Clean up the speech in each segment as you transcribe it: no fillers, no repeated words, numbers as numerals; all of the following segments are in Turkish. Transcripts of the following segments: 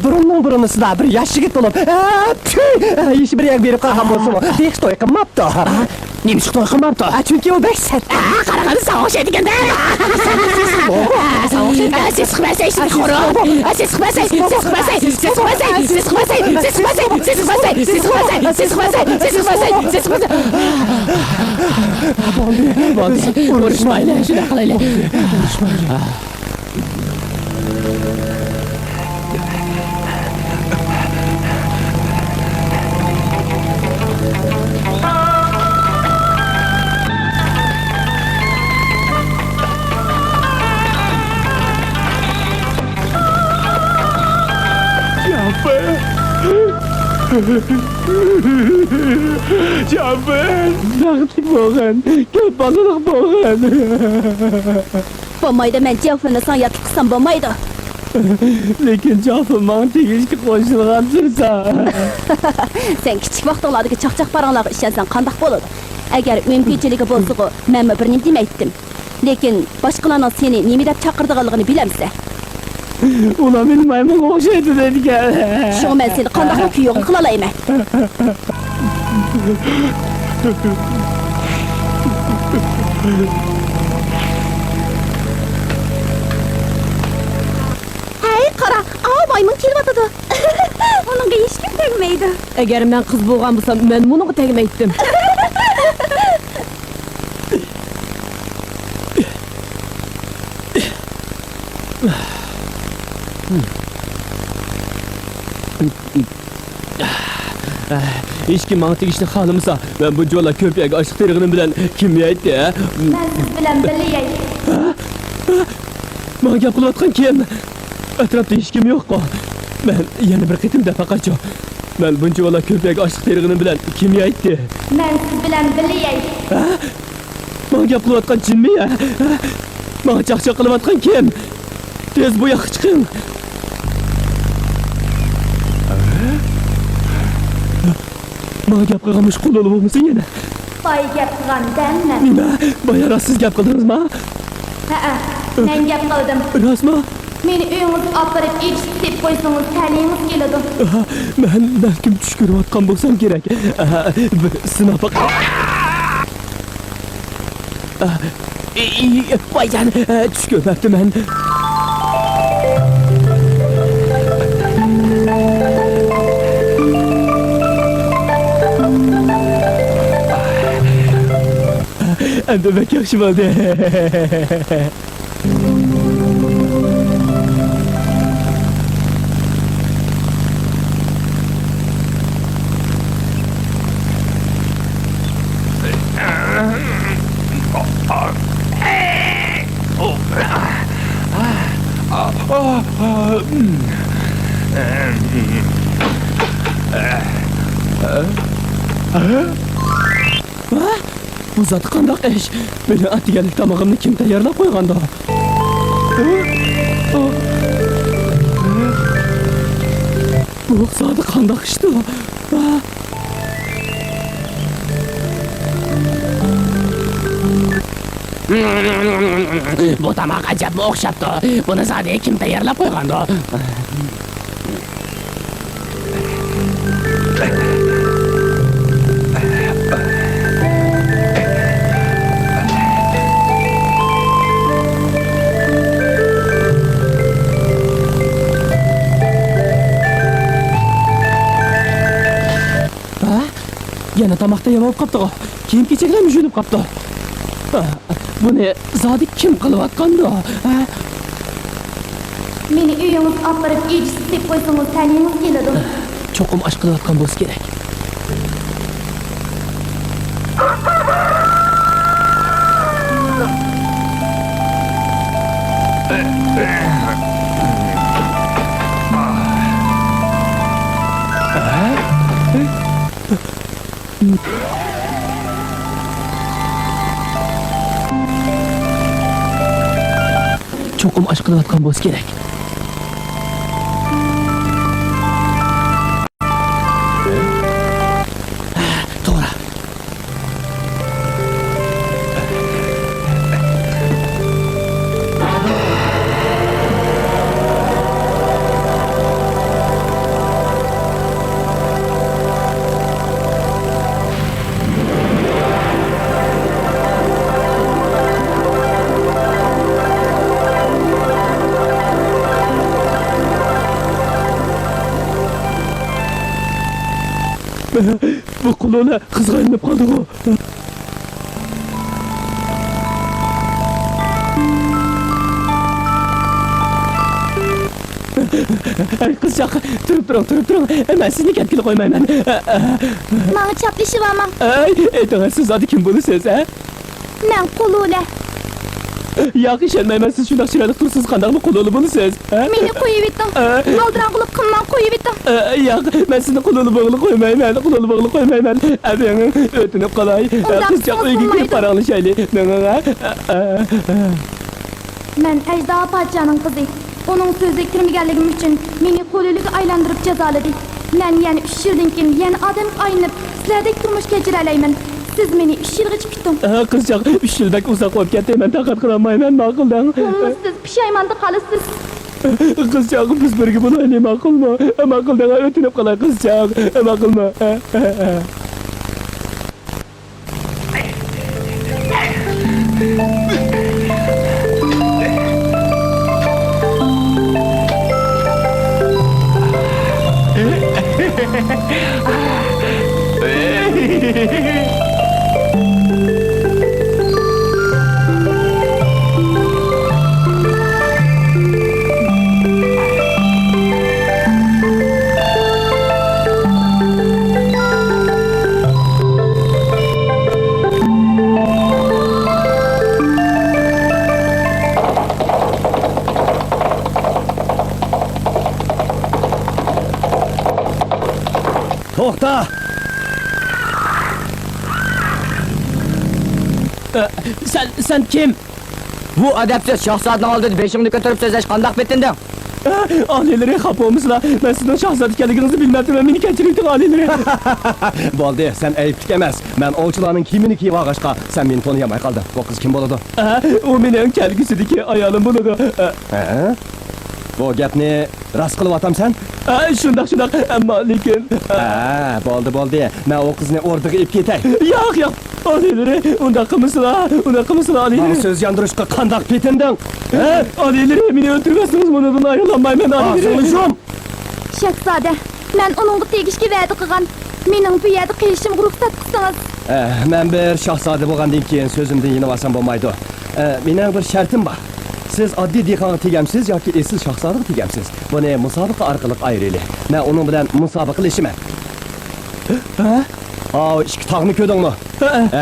Burunning sizda bir yosh yigit bo'lib, ish bir yak berib qolgan bo'lsa-mu, hech to'y qilmabdi. Nima to'y qilmabdi? Chunki u bek sat. Qarag'anda savoq ediganda. Savoq ediganda. Siz qilmasangiz, siz xo'rob. Siz qilmasangiz, siz qilmasangiz, siz qilmasangiz, siz qilmasangiz, siz qilmasangiz, siz qilmasangiz, siz qilmasangiz, siz qilmasangiz, siz qilmasangiz, siz qilmasangiz. Bo'ldi. Urushmaylar, shuna qilaylik. Urushmaylar. Cafer, dağıtık boğan, köp balık boğan. Bo'lmaydi, men Caferni san yatib qilsam bo'lmaydi. Lekin Cafer bana tegishga qo'shilgan tursa. Sen kichik vaqtlardagi chaqchaq paranglarga ishonsan qandoq bo'ladi? Agar mumkinchiligi bo'lsa-ku, men bir nima demaydim. Lekin boshqalarning seni nima deb chaqirdiganligini bilamsan. Ulan benim maymun o'xshaydi dedigan. Shu men seni qandoq kuyov qila olayman. Hey, qara, maymun kelyapti. Uningga hech kim tegmaydi. Agar men qiz bo'lgan bo'lsam, men bunga tegmaydim. Hech kim menga tegishni xohlamasa, men bu jo'la ko'pyaga ochiq terig'ini bilan kimga aytdi? Men siz bilan birlayay. Menga gap qilayotgan kim? Atrofda hech kim yo'q-ku. Men yana bir qitim dafaqacha. Men bu jo'la ko'pyaga ochiq terig'ini bilan kimga aytdi? Men siz bilan birlayay. Menga gap qilayotgan jinmi ya? Menga chaqchaq qilayotgan kim? Tez bu yoqqa chiqing. Menga gap qilganmish qo'lolib bo'lmasin yana. Boy gap qilgandanmi? Nima? Boyara siz gap qildingizmi? Ha, men gap qildim. Rostmi? Meni uyingizga olib borib echib deb qo'ysangiz taniyingiz keladi. Men balkim tush ko'rayotgan bo'lsam kerak. Bir sinab Voyjan, tush ko'rmabdiman. Endi bek yaxshi bo'ldi. Bu zat qandoq ish? Meni atganlik tomog'imni kim tayyorlab qo'yganda? Bu zot qandoq ishdi? Bu tomoq ajabga o'xshabdi. Buni zodi kim tayyorlab qo'yganda? Yana tomoqda yamab qopdi. Kiyim-kechaklarni yuvib qopdi. Buni zodi kim qilyotganda? Meni uyingizga olib borib echib deb qo'ysangiz taniyingiz keladi. Cho'qim ash qilayotgan bo'lsa kerak. Cho'qim ash qilayotgan bo'lsa kerak. To'g'ri. Bu kulona kızgayınıp kaldı o. Kızcak, durup durun. Ben sizni ketkili koymayman. Manga çaplaşıp ama. Ay, siz adı kim bunu söz, ha? Men Kulule. Yo'q, ishonmayman, siz shundoq chiroyli tursiz, qandaqmi qo'loli bo'lasiz? Meni qo'yib etding. Aldiran qilib qimman qo'yib etding. Yo'q, men sizni qo'loli bog'li qo'ymayman, Abang, o'tinib qolay. Qizcha uyga kirib paralashaylik. Men Ejda podshoning qizi. Onun sözü kirmeganligim uchun meni qo'liliga aylantirib jazoladi. Men yana 3 yildan keyin yana odam aynib, sizlardek turmush kechira olmayman. Siz meni 3 yilgacha kutding. Qizcha 3 yildek uzoq bo'lib ketdi, men taqat qila olmayman, ma'quldan. Siz pushaymonda qolasiz. Qizcha, biz birga bo'laylik, ma'qulmi? Ma'quldan o'tinib qolay, qizcha, ma'qulmi? To'xta! Sen kim? Bu adapsiz shahzodaning oldida beshingni ko'tarib so'zlash qandoq betinding? Alileri xafa olmuşlar. Ben sizden şahzat ekanliginizni bilmeptim. Ben meni kechiring, alileri. Bo'ldi, sen ayıptik emas. Men ovchilarning kiyimini kiyib olg'achqa, sen meni tanıyamay qolding. Bu qiz kim bo'ladi? O mening kelgusidagi ayolim bo'ladi. Bu gapni rost qilib atamsan? Shundoq, ammo lekin Bo'ldi. Men o qizni o'rniga ib ketay. yo'q. Alileri, unda qilmaslar, alileri. Men so'z yondirishga qandoq petinding? Alileri, meni o'ldirmasiniz, bundan ayrılmayman, alileri. Aqlım. Shahzoda, men uningga tegishga va'da qilgan. Mening bu yerda qilishimga ruxsat qilsangiz. Men bir shahzoda bo'lgandan keyin so'zimdan yenib olsam bo'lmaydi. Mening bir shartim bor. Siz oddiy dehqonga tegamsiz yoki esiz shahzodaga tegamsiz. Buni musobaqa orqali ayiraylik. Men uning bilan musobaqalashman. Ikki tog'ni ko'rdingmi?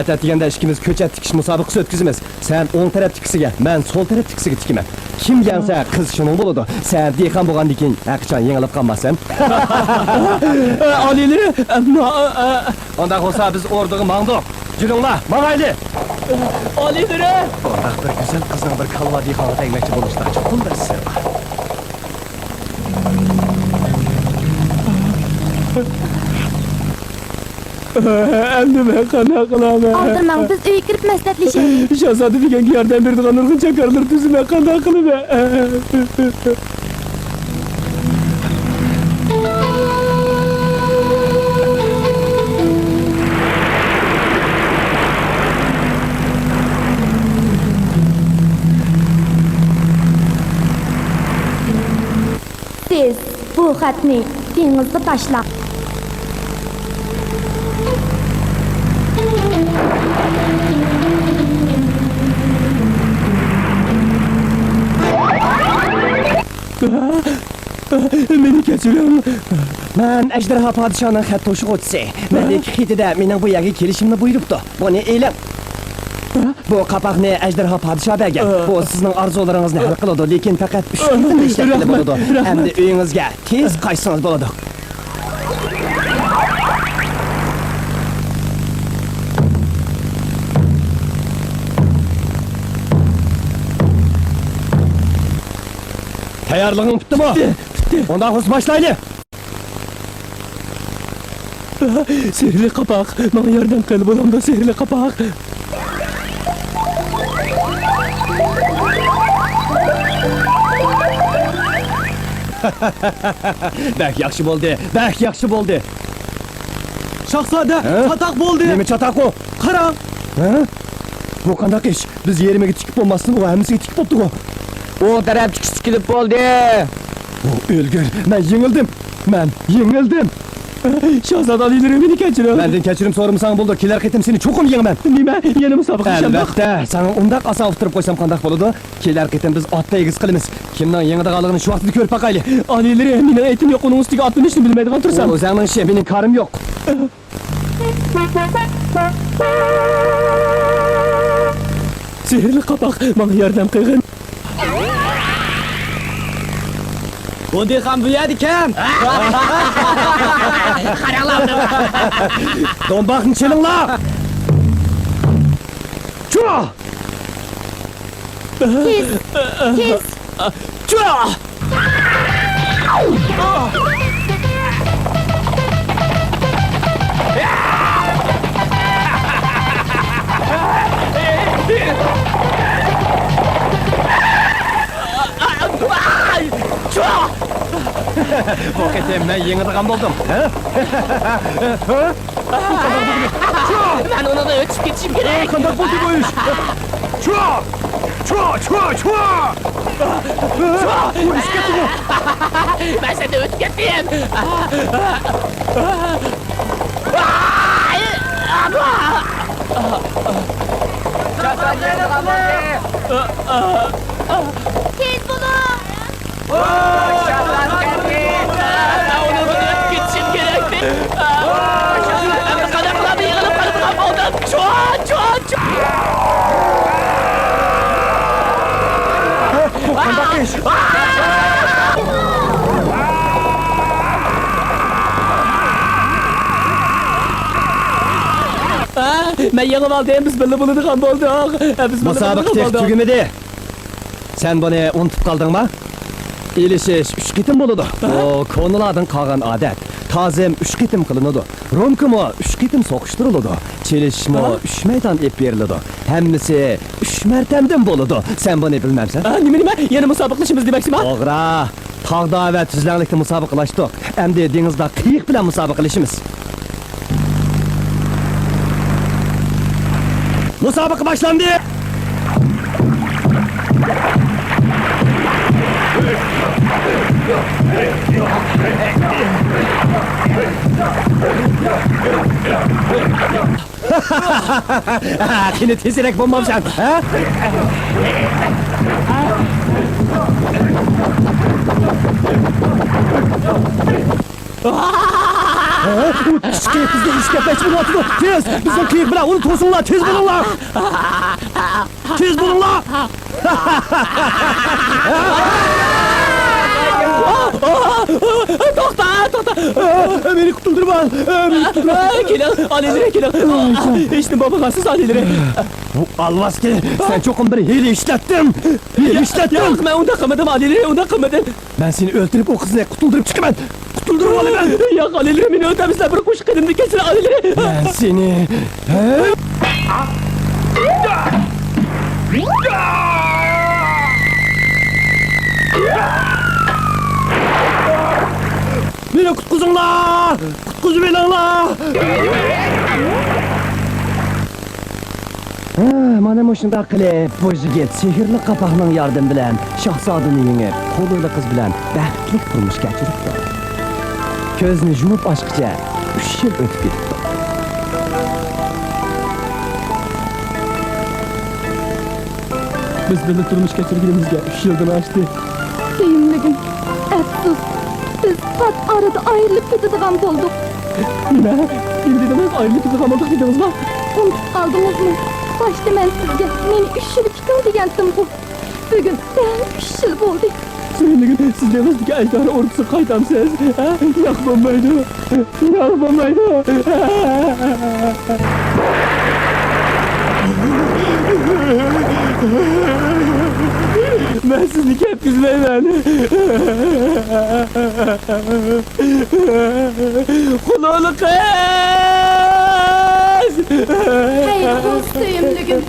Atatganda ikkimiz ko'chat tikish musobaqasi o'tkazamiz. Sen o'ng taraf tikisiga, men so'l taraf tikisiga tikiman. Kim yensa qiz shuning bo'ladi. Sen dehqon bo'lgandan keyin haqiqatan yengilib qolmasan. Alileri, Unda bo'lsa biz o'rniga mangdiq. Juringlar, mangayli. alileri. Bundaq bir go'zal qizning bir kalva dehqonga tegmoqchi bo'lishda cho'qim bir sir bor. Endi men qanaqa qilaman? Aldirmang, biz uyga kirib maslahatlashaylik. Shahzoda degan yordam beradigan nurg'un chakarlar tuzma qanaqa qilaman? Siz bu xatni dengizga tashlab Meni kechiring. Men Ejderha podshoning xat to'shig'uvchisi. Mening xitida mening bu yerga kelishimni buyuribdi. Buni e'lon. Bu qapaqni Ejderha podsho bergan. Bu sizning orzularingizni hal qiladi, lekin faqat 3 kun ishlab bo'ladi. Endi uyingizga tez qaytsangiz bo'ladi. Tayyorlig'ing bitdimi? Bitti. Ondan hus başlaylı. Sehirli kapak. Bana yardım qil, bo'lamda sehirli kapak. Bək yaxşı bo'ldi. Bək yaxşı bo'ldi. Shahzoda, çatak bo'ldi. Nima çatak o? Qara. Bu qandaq ish? Biz yerimiga tikib bo'lmasdan, u hammasiga tikib bo'ldik-ku. O taraf tikilib bo'ldi. O o'lgur. Men yengildim. Şahzade Ali'leri meni keçirin. Menden kechirim so'ramasan bo'ldi. Kelar qitim seni cho'qim yeyman. Nima? Yana musobaqalashamiz? Albatta, sana undaq asa o'tirib qo'ysam qanday bo'ladi? Kelar qitim biz otda egiz qilamiz. Kimning yengidaqaligini shu vaqtda ko'rib baqayli. Ali'leri mening aytim yo'q, uning ustiga ot minishni bilmaydigan tursam. O'zingning ishi, mening karim yo'q. Sehrli qapoq, menga yordam qilgin. Bunday ham bo'yadi kam. Qaranglar. Do'mboqni chelinglar. Chua! Tez, tez. Chua! Bu qitim men yengadigan bo'ldim. Ben onu da ötüp geçeyim gerek. Qanday bo'ldi bu ish? Chua! Chua, chua, chua! Ben seni ötüp geçeyim. Tez bulun. Ben onu da ötüp geçeyim gerekti. Kanaklarımı yığılıp kalıp kalmadım. Çua, çua, çua. Qanday ish? Men yengib oldim, biz birga bo'ladigan bo'ldik. Biz Musobaqa tek tugimidi. Sen buni unutib qoldingmi? Elishish 3 qitim bo'ladi. O ko'ngillardan qolgan odat. Tazim 3 qitim qilinadi. Romkimi 3 qitim so'qishtiriladi. Chelishmi 3 maydon ep beriladi. Hammasi 3 martamdan bo'ladi. Sen buni bilmamsan? Nima? Yana musobaqalashamiz demoqsizmi? To'g'ri. Tog'da va tuzlanlikda musobaqalashdik. Endi dengizda qiyiq bilan musobaqalashamiz. Musobaqa boshlandi. Qani tezroq bo'lmamsan, ha? Bizga ishga pech bo'lyapti. Tez, bizning qiyiq bilan uni to'sinlar, tez bo'linglar. Tez bo'linglar. To'xta! Meni qutuldirma. Keling, Ali'leri keling. Eshitdim babag'asiz Ali'leri. Bu alvaski, sen cho'qim bir hiyla ishlatdim. Hiyla ishlatdim. Yo'q, men unda qilmadim Ali'leri, unda qilmadim. Ben seni öldürüp o kızını qutuldirib chiqaman. Qutuldirib olaman. Yo'q, Ali'leri meni o'tamizlar, bir qo'shiq qildim kechir Ali'leri. Ben seni... Meni qutquzinglar! Qutquzib elinglar! Mana shunday qilib, bu yigit sehrli qapoqning yordami bilan shahzodani yengib, qo'lida qiz bilan baxtli turmush kechiribdi. Ko'zni yumib ochqicha 3 yil o'tib ketdi. Biz birga turmush kechirganimizga 3 yildan oshdi. Suyumligim. Afsus. Biz pat arada ayrılıp ketadigan bo'ldik. Nima? Endi demak ayrılıp ketadigan bo'ldik dedingizmi? Unutib qoldingizmi? Başta men sizga meni 3 yil kuting degandim bu. Bugun ben 3 yil bo'ldi. Suyumligim, siz dengizdagi ajdari ordusi qaytamsiz. Yo'q bo'lmaydi. Yo'q bo'lmaydi. Ben sizni ketkizmayman. Xuloli qiz! Hayır, bu suyumligim.